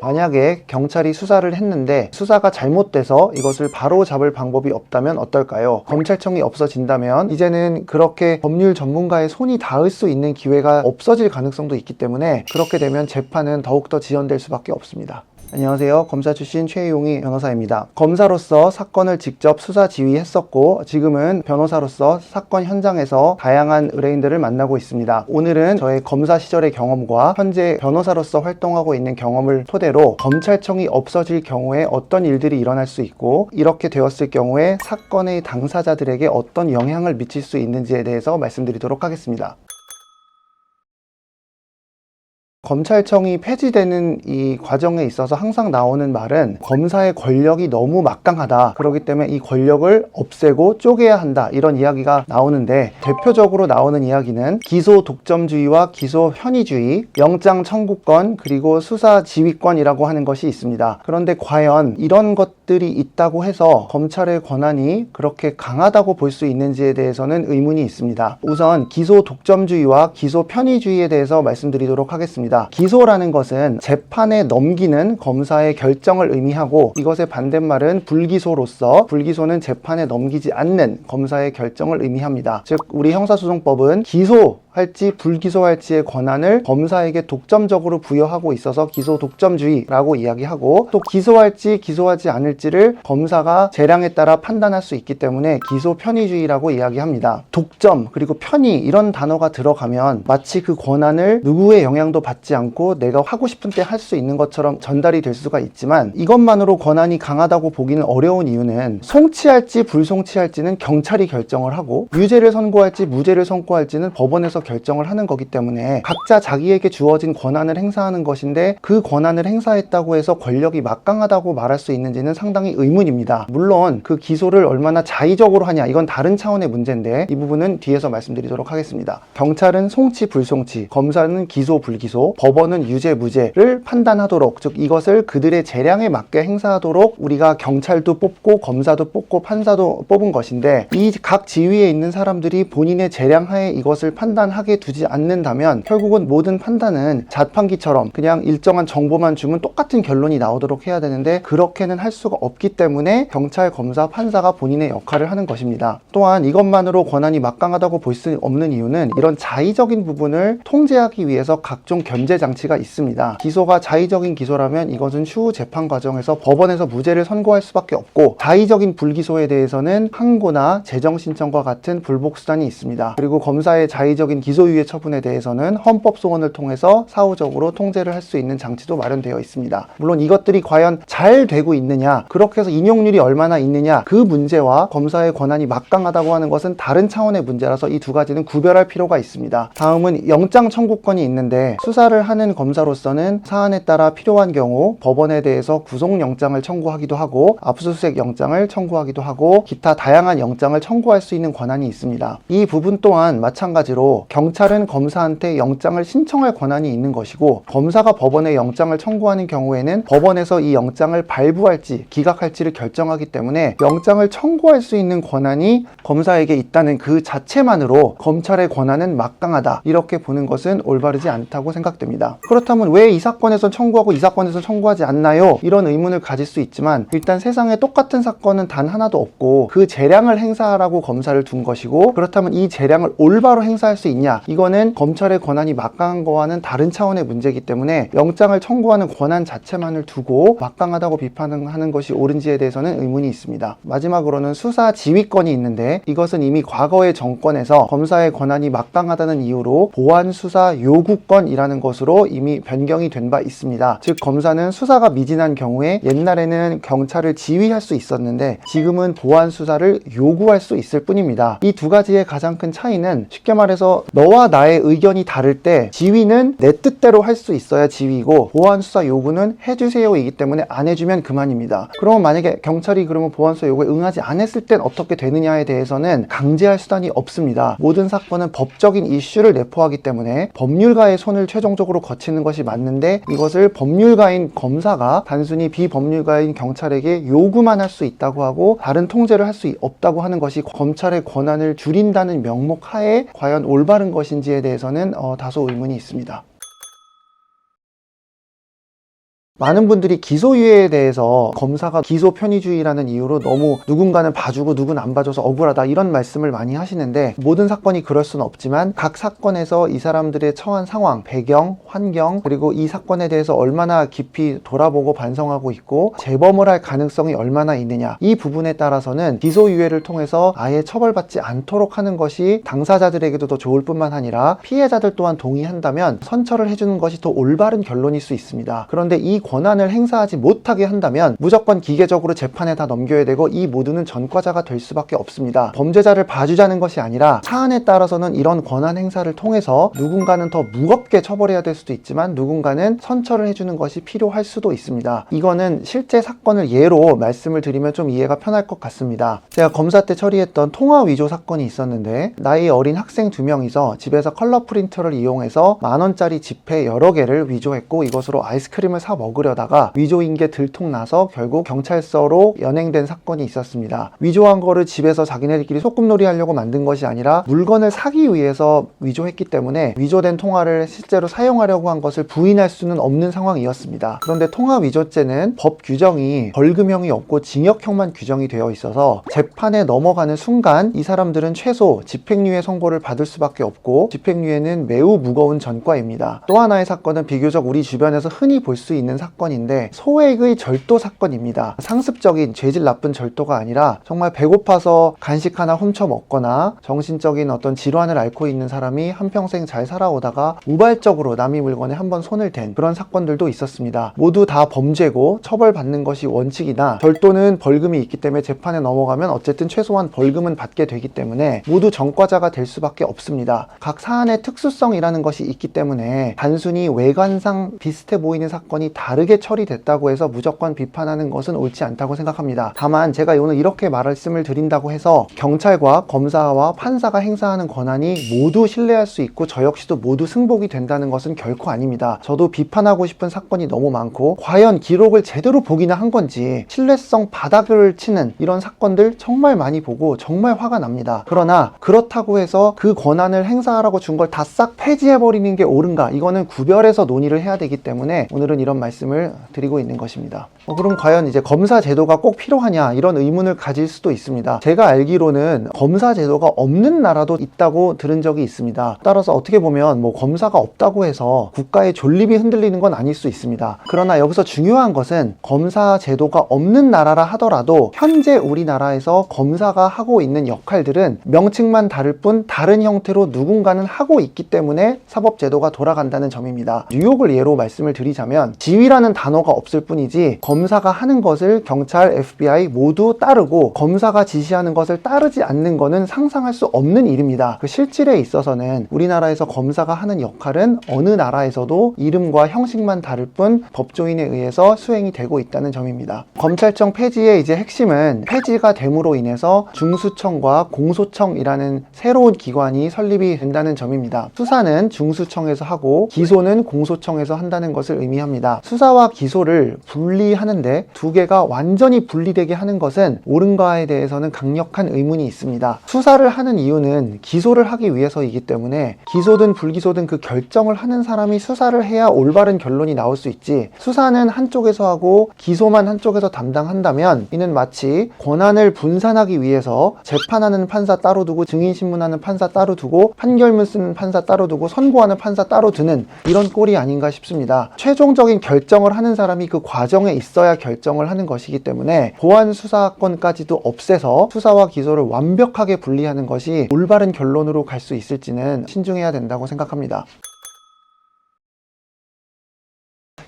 만약에 경찰이 수사를 했는데 수사가 잘못돼서 이것을 바로 잡을 방법이 없다면 어떨까요? 검찰청이 없어진다면 이제는 그렇게 법률 전문가의 손이 닿을 수 있는 기회가 없어질 가능성도 있기 때문에 그렇게 되면 재판은 더욱더 지연될 수밖에 없습니다. 안녕하세요. 검사 출신 최용희 변호사입니다. 검사로서 사건을 직접 수사 지휘했었고 지금은 변호사로서 사건 현장에서 다양한 의뢰인들을 만나고 있습니다. 오늘은 저의 검사 시절의 경험과 현재 변호사로서 활동하고 있는 경험을 토대로 검찰청이 없어질 경우에 어떤 일들이 일어날 수 있고 이렇게 되었을 경우에 사건의 당사자들에게 어떤 영향을 미칠 수 있는지에 대해서 말씀드리도록 하겠습니다. 검찰청이 폐지되는 이 과정에 있어서 항상 나오는 말은 검사의 권력이 너무 막강하다. 그렇기 때문에 이 권력을 없애고 쪼개야 한다. 이런 이야기가 나오는데 대표적으로 나오는 이야기는 기소 독점주의와 기소 편의주의, 영장 청구권, 그리고 수사 지휘권이라고 하는 것이 있습니다. 그런데 과연 이런 것들이 있다고 해서 검찰의 권한이 그렇게 강하다고 볼 수 있는지에 대해서는 의문이 있습니다. 우선 기소 독점주의와 기소 편의주의에 대해서 말씀드리도록 하겠습니다. 기소라는 것은 재판에 넘기는 검사의 결정을 의미하고 이것의 반대말은 불기소로서 불기소는 재판에 넘기지 않는 검사의 결정을 의미합니다. 즉 우리 형사소송법은 기소할지 불기소할지의 권한을 검사에게 독점적으로 부여하고 있어서 기소 독점주의라고 이야기하고 또 기소할지 기소하지 않을지를 검사가 재량에 따라 판단할 수 있기 때문에 기소 편의주의라고 이야기합니다. 독점 그리고 편의 이런 단어가 들어가면 마치 그 권한을 누구의 영향도 받지 않고 내가 하고 싶은 때 할 수 있는 것처럼 전달이 될 수가 있지만 이것만으로 권한이 강하다고 보기는 어려운 이유는 송치할지 불송치할지는 경찰이 결정을 하고 유죄를 선고할지 무죄를 선고할지는 법원에서 결정을 하는 거기 때문에 각자 자기에게 주어진 권한을 행사하는 것인데 그 권한을 행사했다고 해서 권력이 막강하다고 말할 수 있는지는 상당히 의문입니다. 물론 그 기소를 얼마나 자의적으로 하냐 이건 다른 차원의 문제인데 이 부분은 뒤에서 말씀드리도록 하겠습니다. 경찰은 송치 불송치, 검사는 기소 불기소, 법원은 유죄 무죄를 판단하도록 즉 이것을 그들의 재량에 맞게 행사하도록 우리가 경찰도 뽑고 검사도 뽑고 판사도 뽑은 것인데 이 각 지위에 있는 사람들이 본인의 재량하에 이것을 판단하게 두지 않는다면 결국은 모든 판단은 자판기처럼 그냥 일정한 정보만 주면 똑같은 결론이 나오도록 해야 되는데 그렇게는 할 수가 없기 때문에 경찰, 검사, 판사가 본인의 역할을 하는 것입니다. 또한 이것만으로 권한이 막강하다고 볼 수 없는 이유는 이런 자의적인 부분을 통제하기 위해서 각종 견제 장치가 있습니다. 기소가 자의적인 기소라면 이것은 추후 재판 과정에서 법원에서 무죄를 선고할 수밖에 없고 자의적인 불기소에 대해서는 항고나 재정신청과 같은 불복수단이 있습니다. 그리고 검사의 자의적인 기소유예 처분에 대해서는 헌법소원을 통해서 사후적으로 통제를 할 수 있는 장치도 마련되어 있습니다. 물론 이것들이 과연 잘 되고 있느냐 그렇게 해서 인용률이 얼마나 있느냐 그 문제와 검사의 권한이 막강하다고 하는 것은 다른 차원의 문제라서 이 두 가지는 구별할 필요가 있습니다. 다음은 영장 청구권이 있는데 수사를 하는 검사로서는 사안에 따라 필요한 경우 법원에 대해서 구속영장을 청구하기도 하고 압수수색 영장을 청구하기도 하고 기타 다양한 영장을 청구할 수 있는 권한이 있습니다. 이 부분 또한 마찬가지로 경찰은 검사한테 영장을 신청할 권한이 있는 것이고 검사가 법원에 영장을 청구하는 경우에는 법원에서 이 영장을 발부할지 기각할지를 결정하기 때문에 영장을 청구할 수 있는 권한이 검사에게 있다는 그 자체만으로 검찰의 권한은 막강하다 이렇게 보는 것은 올바르지 않다고 생각됩니다. 그렇다면 왜 이 사건에선 청구하고 이 사건에선 청구하지 않나요? 이런 의문을 가질 수 있지만 일단 세상에 똑같은 사건은 단 하나도 없고 그 재량을 행사하라고 검사를 둔 것이고 그렇다면 이 재량을 올바로 행사할 수 있냐 이거는 검찰의 권한이 막강한 거와는 다른 차원의 문제이기 때문에 영장을 청구하는 권한 자체만을 두고 막강하다고 비판하는 것이 옳은지에 대해서는 의문이 있습니다. 마지막으로는 수사 지휘권이 있는데 이것은 이미 과거의 정권에서 검사의 권한이 막강하다는 이유로 보안 수사 요구권이라는 것으로 이미 변경이 된 바 있습니다. 즉 검사는 수사가 미진한 경우에 옛날에는 경찰을 지휘할 수 있었는데 지금은 보안 수사를 요구할 수 있을 뿐입니다. 이 두 가지의 가장 큰 차이는 쉽게 말해서 너와 나의 의견이 다를 때 지휘는 내 뜻대로 할 수 있어야 지휘고 보안 수사 요구는 해주세요이기 때문에 안 해주면 그만입니다. 그러면 만약에 경찰이 그러면 보안 수사 요구에 응하지 않았을 땐 어떻게 되느냐에 대해서는 강제할 수단이 없습니다. 모든 사건은 법적인 이슈를 내포하기 때문에 법률가의 손을 최종적으로 거치는 것이 맞는데 이것을 법률가인 검사가 단순히 비법률가인 경찰에게 요구만 할 수 있다고 하고 다른 통제를 할 수 없다고 하는 것이 검찰의 권한을 줄인다는 명목 하에 과연 올바른 것인지에 대해서는 다소 의문이 있습니다. 많은 분들이 기소유예에 대해서 검사가 기소 편의주의라는 이유로 너무 누군가는 봐주고 누군 안 봐줘서 억울하다 이런 말씀을 많이 하시는데, 모든 사건이 그럴 수는 없지만 각 사건에서 이 사람들의 처한 상황, 배경, 환경, 그리고 이 사건에 대해서 얼마나 깊이 돌아보고 반성하고 있고 재범을 할 가능성이 얼마나 있느냐, 이 부분에 따라서는 기소유예를 통해서 아예 처벌받지 않도록 하는 것이 당사자들에게도 더 좋을 뿐만 아니라 피해자들 또한 동의한다면 선처를 해주는 것이 더 올바른 결론일 수 있습니다. 그런데 이 권한을 행사하지 못하게 한다면 무조건 기계적으로 재판에 다 넘겨야 되고 이 모두는 전과자가 될 수밖에 없습니다. 범죄자를 봐주자는 것이 아니라 사안에 따라서는 이런 권한 행사를 통해서 누군가는 더 무겁게 처벌해야 될 수도 있지만 누군가는 선처를 해주는 것이 필요할 수도 있습니다. 이거는 실제 사건을 예로 말씀을 드리면 좀 이해가 편할 것 같습니다. 제가 검사 때 처리했던 통화 위조 사건이 있었는데, 나이 어린 학생 2명이서 집에서 컬러 프린터를 이용해서 10,000원짜리 지폐 여러 개를 위조했고 이것으로 아이스크림을 사 먹으려다가 위조인 게 들통나서 결국 경찰서로 연행된 사건이 있었습니다. 위조한 거를 집에서 자기네들끼리 소꿉놀이 하려고 만든 것이 아니라 물건을 사기 위해서 위조했기 때문에 위조된 통화를 실제로 사용하려고 한 것을 부인할 수는 없는 상황이었습니다. 그런데 통화 위조죄는 법 규정이 벌금형이 없고 징역형만 규정이 되어 있어서 재판에 넘어가는 순간 이 사람들은 최소 집행유예 선고를 받을 수밖에 없고, 집행유예는 매우 무거운 전과입니다. 또 하나의 사건은 비교적 우리 주변에서 흔히 볼 수 있는 사건인데, 소액의 절도 사건입니다. 상습적인 죄질 나쁜 절도가 아니라 정말 배고파서 간식 하나 훔쳐 먹거나 정신적인 어떤 질환을 앓고 있는 사람이 한평생 잘 살아오다가 우발적으로 남의 물건에 한번 손을 댄 그런 사건들도 있었습니다. 모두 다 범죄고 처벌받는 것이 원칙이나, 절도는 벌금이 있기 때문에 재판에 넘어가면 어쨌든 최소한 벌금은 받게 되기 때문에 모두 전과자가 될 수밖에 없습니다. 각 사안의 특수성이라는 것이 있기 때문에 단순히 외관상 비슷해 보이는 사건이 다르게 처리됐다고 해서 무조건 비판하는 것은 옳지 않다고 생각합니다. 다만 제가 오늘 이렇게 말씀을 드린다고 해서 경찰과 검사와 판사가 행사하는 권한이 모두 신뢰할 수 있고 저 역시도 모두 승복이 된다는 것은 결코 아닙니다. 저도 비판하고 싶은 사건이 너무 많고, 과연 기록을 제대로 보기나 한 건지 신뢰성 바닥을 치는 이런 사건들 정말 많이 보고 정말 화가 납니다. 그러나 그렇다고 해서 그 권한을 행사하라고 준 걸 다 싹 폐지해버리는 게 옳은가, 이거는 구별해서 논의를 해야 되기 때문에 오늘은 이런 말씀을 드리고 있는 것입니다. 그럼 과연 이제 검사 제도가 꼭 필요하냐, 이런 의문을 가질 수도 있습니다. 제가 알기로는 검사 제도가 없는 나라도 있다고 들은 적이 있습니다. 따라서 어떻게 보면 검사가 없다고 해서 국가의 존립이 흔들리는 건 아닐 수 있습니다. 그러나 여기서 중요한 것은 검사 제도가 없는 나라라 하더라도 현재 우리나라에서 검사가 하고 있는 역할들은 명칭만 다를 뿐 다른 형태로 누군가는 하고 있기 때문에 사법제도가 돌아간다는 점입니다. 뉴욕을 예로 말씀을 드리자면 지휘라는 단어가 없을 뿐이지 검사가 하는 것을 경찰, FBI 모두 따르고 검사가 지시하는 것을 따르지 않는 것은 상상할 수 없는 일입니다. 그 실질에 있어서는 우리나라에서 검사가 하는 역할은 어느 나라에서도 이름과 형식만 다를 뿐 법조인에 의해서 수행이 되고 있다는 점입니다. 검찰청 폐지의 이제 핵심은 폐지가 됨으로 인해서 중수청과 공소청이라는 새로운 기관이 설립이 된다는 점입니다. 수사는 중수청에서 하고 기소는 공소청에서 한다는 것을 의미합니다. 수사와 기소를 분리하는데 두 개가 완전히 분리되게 하는 것은 옳은가에 대해서는 강력한 의문이 있습니다. 수사를 하는 이유는 기소를 하기 위해서이기 때문에 기소든 불기소든 그 결정을 하는 사람이 수사를 해야 올바른 결론이 나올 수 있지, 수사는 한쪽에서 하고 기소만 한쪽에서 담당한다면 이는 마치 권한을 분산하기 위해서 재판하는 판사 따로 두고 증인신문하는 판사 따로 두고 판결문 쓰는 판사 따로 두고 선고하는 판사 따로 두는 이런 꼴이 아닌가 싶습니다. 최종적인 결정을 하는 사람이 그 과정에 있어야 결정을 하는 것이기 때문에 보안 수사권까지도 없애서 수사와 기소를 완벽하게 분리하는 것이 올바른 결론으로 갈 수 있을지는 신중해야 된다고 생각합니다.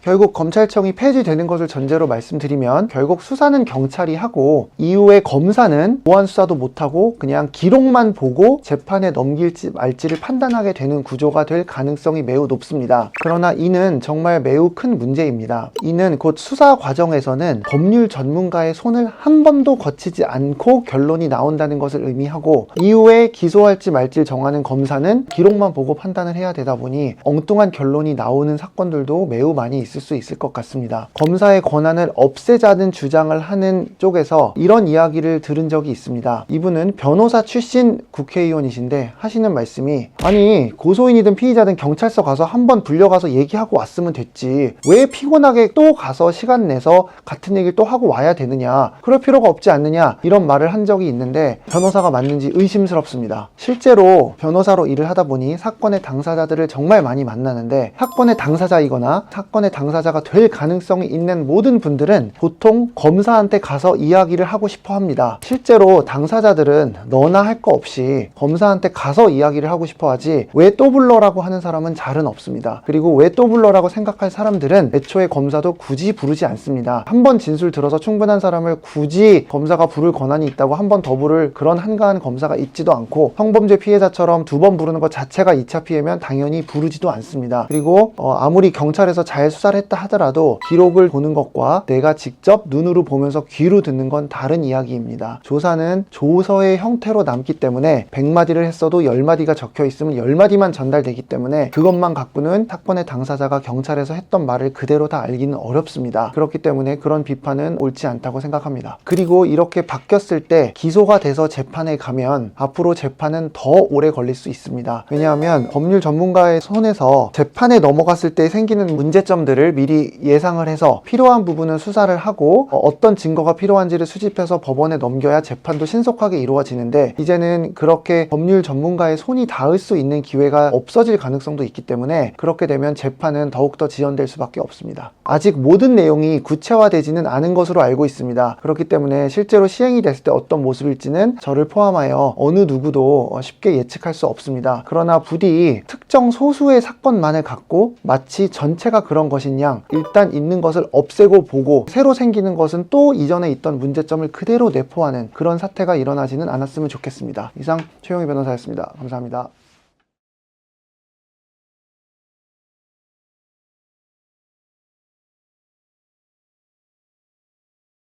결국 검찰청이 폐지되는 것을 전제로 말씀드리면 결국 수사는 경찰이 하고 이후에 검사는 보안 수사도 못하고 그냥 기록만 보고 재판에 넘길지 말지를 판단하게 되는 구조가 될 가능성이 매우 높습니다. 그러나 이는 정말 매우 큰 문제입니다. 이는 곧 수사 과정에서는 법률 전문가의 손을 한 번도 거치지 않고 결론이 나온다는 것을 의미하고, 이후에 기소할지 말지를 정하는 검사는 기록만 보고 판단을 해야 되다 보니 엉뚱한 결론이 나오는 사건들도 매우 많이 있습니다. 있을 수 있을 것 같습니다. 검사의 권한을 없애자는 주장을 하는 쪽에서 이런 이야기를 들은 적이 있습니다. 이분은 변호사 출신 국회의원이신데 하시는 말씀이, 아니 고소인이든 피의자든 경찰서 가서 한번 불려가서 얘기하고 왔으면 됐지, 왜 피곤하게 또 가서 시간 내서 같은 얘기를 또 하고 와야 되느냐, 그럴 필요가 없지 않느냐, 이런 말을 한 적이 있는데 변호사가 맞는지 의심스럽습니다. 실제로 변호사로 일을 하다 보니 사건의 당사자들을 정말 많이 만나는데, 사건의 당사자이거나 사건의 당사자가 될 가능성이 있는 모든 분들은 보통 검사한테 가서 이야기를 하고 싶어 합니다. 실제로 당사자들은 너나 할 거 없이 검사한테 가서 이야기를 하고 싶어 하지, 왜 또 불러라고 하는 사람은 잘은 없습니다. 그리고 왜 또 불러라고 생각할 사람들은 애초에 검사도 굳이 부르지 않습니다. 한 번 진술 들어서 충분한 사람을 굳이 검사가 부를 권한이 있다고 한 번 더 부를 그런 한가한 검사가 있지도 않고, 성범죄 피해자처럼 두 번 부르는 것 자체가 2차 피해면 당연히 부르지도 않습니다. 그리고 아무리 경찰에서 잘 수사를 했다 하더라도 기록을 보는 것과 내가 직접 눈으로 보면서 귀로 듣는 건 다른 이야기입니다. 조사는 조서의 형태로 남기 때문에 100마디를 했어도 10마디가 적혀 있으면 10마디만 전달되기 때문에 그것만 갖고는 사건의 당사자가 경찰에서 했던 말을 그대로 다 알기는 어렵습니다. 그렇기 때문에 그런 비판은 옳지 않다고 생각합니다. 그리고 이렇게 바뀌었을 때 기소가 돼서 재판에 가면 앞으로 재판은 더 오래 걸릴 수 있습니다. 왜냐하면 법률 전문가의 손에서 재판에 넘어갔을 때 생기는 문제점들을 미리 예상을 해서 필요한 부분은 수사를 하고 어떤 증거가 필요한지를 수집해서 법원에 넘겨야 재판도 신속하게 이루어지는데, 이제는 그렇게 법률 전문가의 손이 닿을 수 있는 기회가 없어질 가능성도 있기 때문에 그렇게 되면 재판은 더욱더 지연될 수밖에 없습니다. 아직 모든 내용이 구체화되지는 않은 것으로 알고 있습니다. 그렇기 때문에 실제로 시행이 됐을 때 어떤 모습일지는 저를 포함하여 어느 누구도 쉽게 예측할 수 없습니다. 그러나 부디 특정 소수의 사건만을 갖고 마치 전체가 그런 것인 양 일단 있는 것을 없애고 보고 새로 생기는 것은 또 이전에 있던 문제점을 그대로 내포하는 그런 사태가 일어나지는 않았으면 좋겠습니다. 이상 최용희 변호사였습니다. 감사합니다.